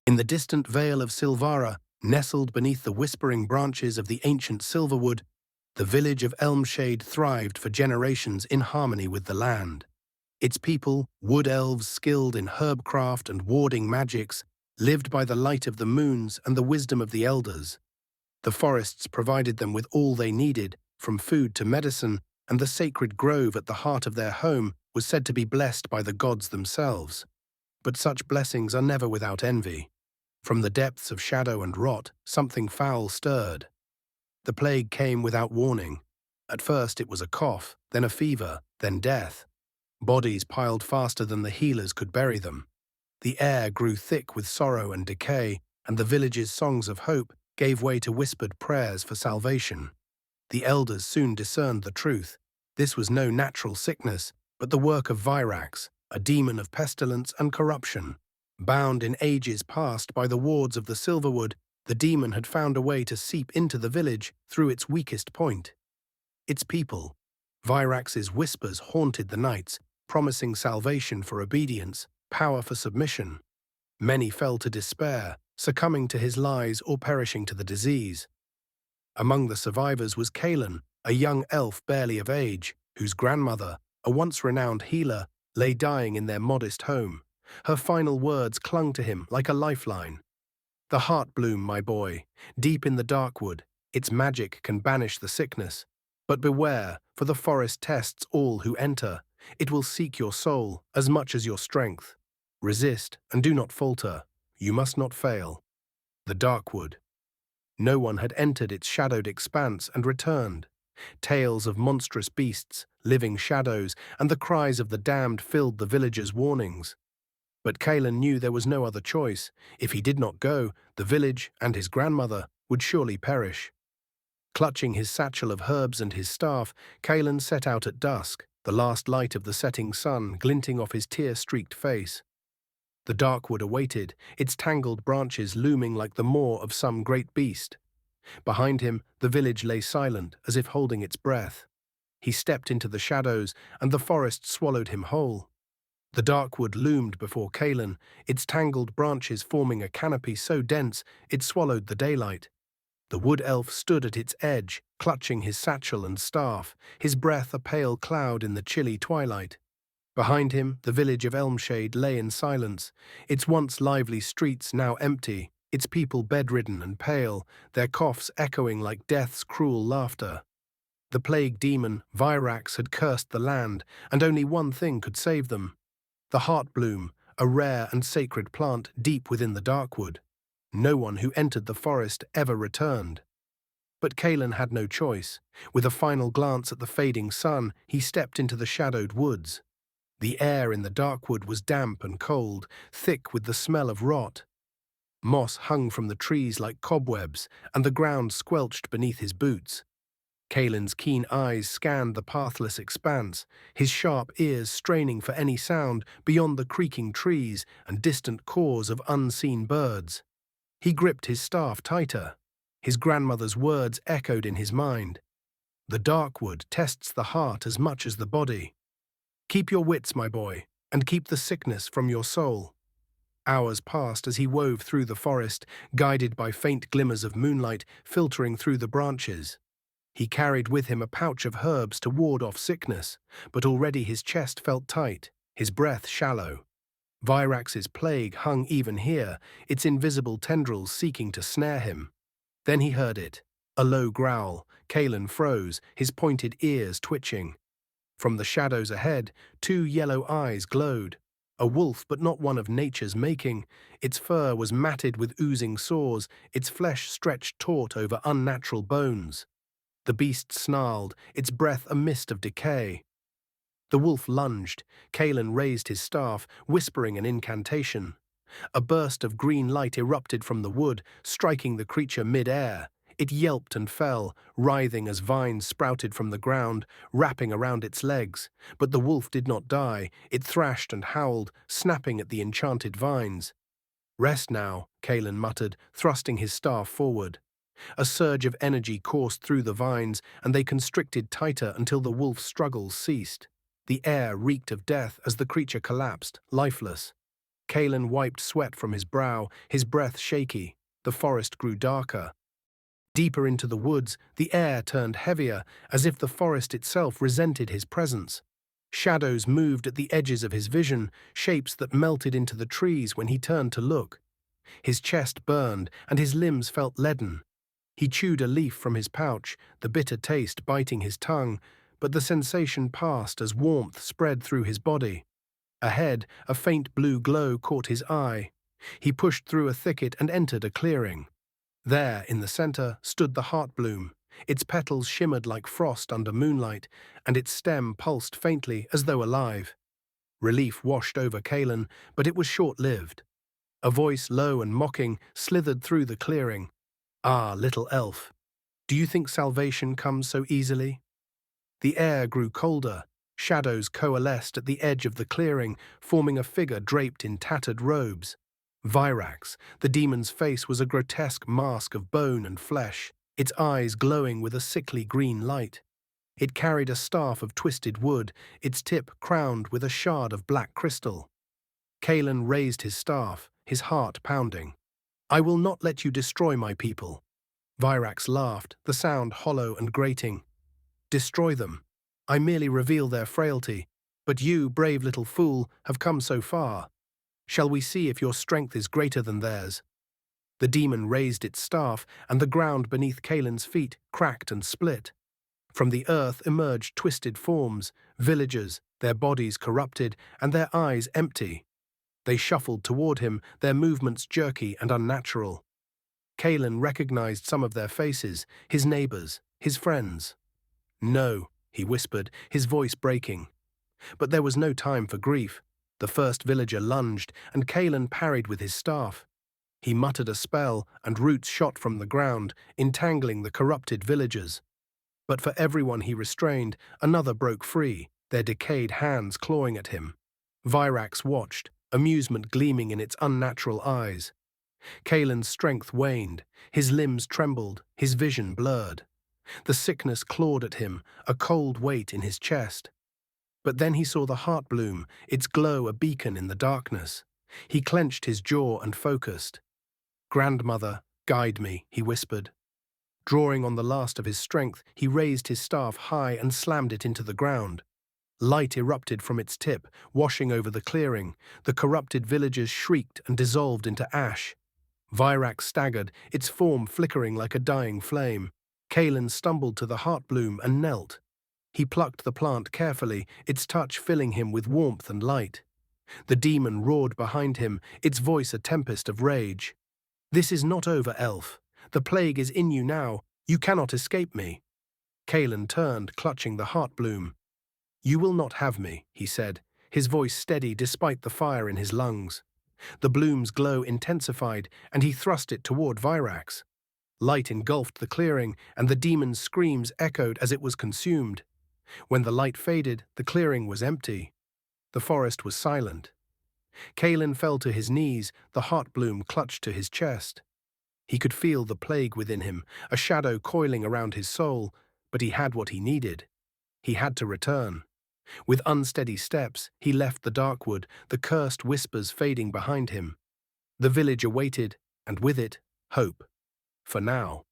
In the distant vale of Silvara, nestled beneath the whispering branches of the ancient silverwood, the village of Elmshade thrived for generations in harmony with the land. Its people, wood elves skilled in herbcraft and warding magics, lived by the light of the moons and the wisdom of the elders. The forests provided them with all they needed, from food to medicine, and the sacred grove at the heart of their home was said to be blessed by the gods themselves. But such blessings are never without envy. From the depths of shadow and rot, something foul stirred. The plague came without warning. At first it was a cough, then a fever, then death. Bodies piled faster than the healers could bury them. The air grew thick with sorrow and decay, and the village's songs of hope gave way to whispered prayers for salvation. The elders soon discerned the truth. This was no natural sickness, but the work of Virax, a demon of pestilence and corruption. Bound in ages past by the wards of the Silverwood, the demon had found a way to seep into the village through its weakest point. Its people. Virax's whispers haunted the nights, promising salvation for obedience, power for submission. Many fell to despair, succumbing to his lies or perishing to the disease. Among the survivors was Caelen, a young elf barely of age, whose grandmother, a once renowned healer, lay dying in their modest home. Her final words clung to him like a lifeline. "The heart bloom, my boy, deep in the Darkwood, its magic can banish the sickness. But beware, for the forest tests all who enter. It will seek your soul as much as your strength. Resist and do not falter. You must not fail." The Darkwood. No one had entered its shadowed expanse and returned. Tales of monstrous beasts, living shadows, and the cries of the damned filled the villagers' warnings. But Caelen knew there was no other choice. If he did not go, the village and his grandmother would surely perish. Clutching his satchel of herbs and his staff, Caelen set out at dusk, the last light of the setting sun glinting off his tear-streaked face. The Darkwood awaited, its tangled branches looming like the maw of some great beast. Behind him, the village lay silent, as if holding its breath. He stepped into the shadows, and the forest swallowed him whole. The Darkwood loomed before Caelen, its tangled branches forming a canopy so dense it swallowed the daylight. The wood elf stood at its edge, clutching his satchel and staff, his breath a pale cloud in the chilly twilight. Behind him, the village of Elmshade lay in silence, its once lively streets now empty, its people bedridden and pale, their coughs echoing like death's cruel laughter. The plague demon, Virax, had cursed the land, and only one thing could save them. The heartbloom, a rare and sacred plant deep within the Darkwood. No one who entered the forest ever returned. But Caelen had no choice. With a final glance at the fading sun, he stepped into the shadowed woods. The air in the Darkwood was damp and cold, thick with the smell of rot. Moss hung from the trees like cobwebs, and the ground squelched beneath his boots. Caelen's keen eyes scanned the pathless expanse, his sharp ears straining for any sound beyond the creaking trees and distant caws of unseen birds. He gripped his staff tighter. His grandmother's words echoed in his mind. The Darkwood tests the heart as much as the body. "Keep your wits, my boy, and keep the sickness from your soul." Hours passed as he wove through the forest, guided by faint glimmers of moonlight filtering through the branches. He carried with him a pouch of herbs to ward off sickness, but already his chest felt tight, his breath shallow. Virax's plague hung even here, its invisible tendrils seeking to snare him. Then he heard it, a low growl. Caelen froze, his pointed ears twitching. From the shadows ahead, two yellow eyes glowed. A wolf, but not one of nature's making. Its fur was matted with oozing sores, its flesh stretched taut over unnatural bones. The beast snarled, its breath a mist of decay. The wolf lunged. Caelen raised his staff, whispering an incantation. A burst of green light erupted from the wood, striking the creature mid-air. It yelped and fell, writhing as vines sprouted from the ground, wrapping around its legs. But the wolf did not die. It thrashed and howled, snapping at the enchanted vines. "Rest now," Caelen muttered, thrusting his staff forward. A surge of energy coursed through the vines, and they constricted tighter until the wolf's struggles ceased. The air reeked of death as the creature collapsed, lifeless. Caelen wiped sweat from his brow, his breath shaky. The forest grew darker. Deeper into the woods, the air turned heavier, as if the forest itself resented his presence. Shadows moved at the edges of his vision, shapes that melted into the trees when he turned to look. His chest burned, and his limbs felt leaden. He chewed a leaf from his pouch, the bitter taste biting his tongue, but the sensation passed as warmth spread through his body. Ahead, a faint blue glow caught his eye. He pushed through a thicket and entered a clearing. There, in the center, stood the heartbloom. Its petals shimmered like frost under moonlight, and its stem pulsed faintly as though alive. Relief washed over Caelen, but it was short-lived. A voice low and mocking slithered through the clearing. "Ah, little elf, do you think salvation comes so easily?" The air grew colder. Shadows coalesced at the edge of the clearing, forming a figure draped in tattered robes. Virax, the demon's face was a grotesque mask of bone and flesh, its eyes glowing with a sickly green light. It carried a staff of twisted wood, its tip crowned with a shard of black crystal. Caelen raised his staff, his heart pounding. "I will not let you destroy my people." Virax laughed, the sound hollow and grating. "Destroy them. I merely reveal their frailty. But you, brave little fool, have come so far. Shall we see if your strength is greater than theirs?" The demon raised its staff, and the ground beneath Caelen's feet cracked and split. From the earth emerged twisted forms, villagers, their bodies corrupted and their eyes empty. They shuffled toward him, their movements jerky and unnatural. Caelen recognized some of their faces, his neighbors, his friends. "No," he whispered, his voice breaking. But there was no time for grief. The first villager lunged, and Caelen parried with his staff. He muttered a spell, and roots shot from the ground, entangling the corrupted villagers. But for everyone he restrained, another broke free, their decayed hands clawing at him. Virax watched, amusement gleaming in its unnatural eyes. Caelen's strength waned, his limbs trembled, his vision blurred. The sickness clawed at him, a cold weight in his chest. But then he saw the heartbloom, its glow a beacon in the darkness. He clenched his jaw and focused. "Grandmother, guide me," he whispered. Drawing on the last of his strength, he raised his staff high and slammed it into the ground. Light erupted from its tip, washing over the clearing. The corrupted villagers shrieked and dissolved into ash. Virax staggered, its form flickering like a dying flame. Caelen stumbled to the heartbloom and knelt. He plucked the plant carefully, its touch filling him with warmth and light. The demon roared behind him, its voice a tempest of rage. "This is not over, elf. The plague is in you now. You cannot escape me." Caelen turned, clutching the heartbloom. "You will not have me," he said, his voice steady despite the fire in his lungs. The bloom's glow intensified, and he thrust it toward Virax. Light engulfed the clearing, and the demon's screams echoed as it was consumed. When the light faded, the clearing was empty. The forest was silent. Caelen fell to his knees, the heartbloom clutched to his chest. He could feel the plague within him, a shadow coiling around his soul, but he had what he needed. He had to return. With unsteady steps, he left the Darkwood, the cursed whispers fading behind him. The village awaited, and with it, hope. For now.